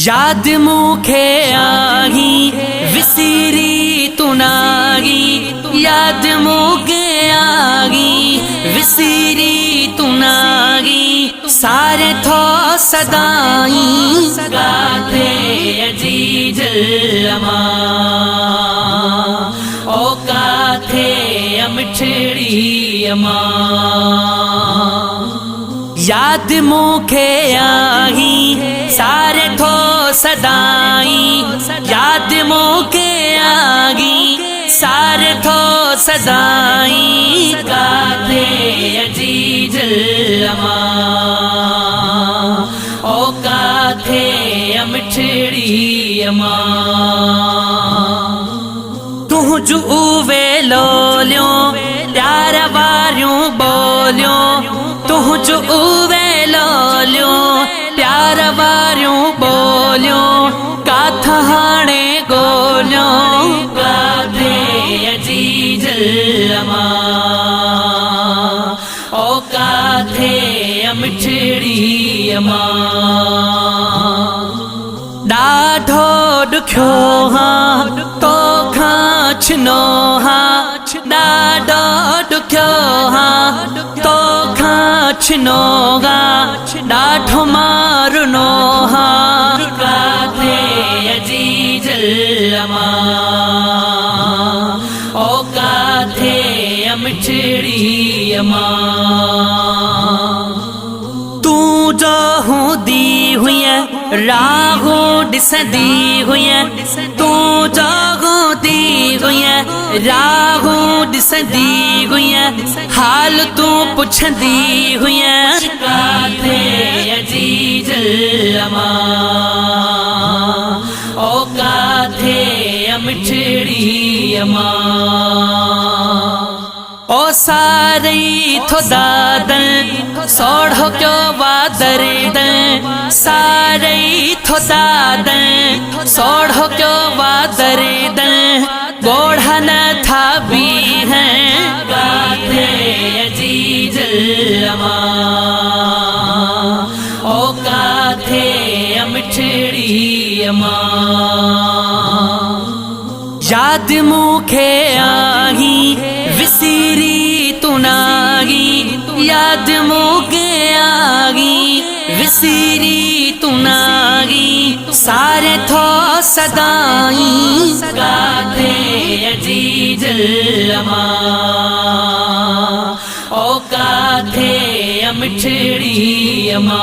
याद मूंखे आही विसरी तू नागी, याद मूंखे आही विसरी तू नागी। सारे थो सदाई गाथे अजीज अमा, ओ गाथे अमठड़ी अमा। याद मूंखे आही सारे थो सदाई, याद मूंखे आही सारे थो सदाई। गाथे अजीज अमा, ओ गाथे अमठड़ी अमा। तुझ उवे लोलियो प्यार वारियूं बोलियो, तुझ उवे लोलियो प्यार वारियूं बोलियो। काथ हाणे गोलियो गाथे अजीज अमा, ओ गाथे अमठड़ी अमा। ॾाढो ॾुखियो हाँ तोखां छिनो हाँ, ॾाढो ॾुखियो हाँ तोखां छिनो हाँ। ॾाढो मारनो हाँ गाथे अजीज अमा, ओ गाथे अमठड़ी अमा। तू जो हूंदी हुई राहो ॾिसंदी हुई, तू जो हूंदी हुई राहो ॾिसंदी हुई। हाल तू पुछंदी हुई गाथे अजीज अमा, ओ गाथे अमठड़ी अमा। ओ सारे थो दादन सोढ़ो क्यों वादरदन, सारे थो दादन सोढ़ो क्यों वादरदन। गोढ़ा न था भी हैं गाथे अजीज अमा, ओ गाथे अमठड़ी अमा। याद मूंखे आही विसरी तू नागी, याद मूंखे आही विसरी तू नागी। सारे थो सदाई गाथे अजीज अमा, ओ गाथे अमठड़ी अमा।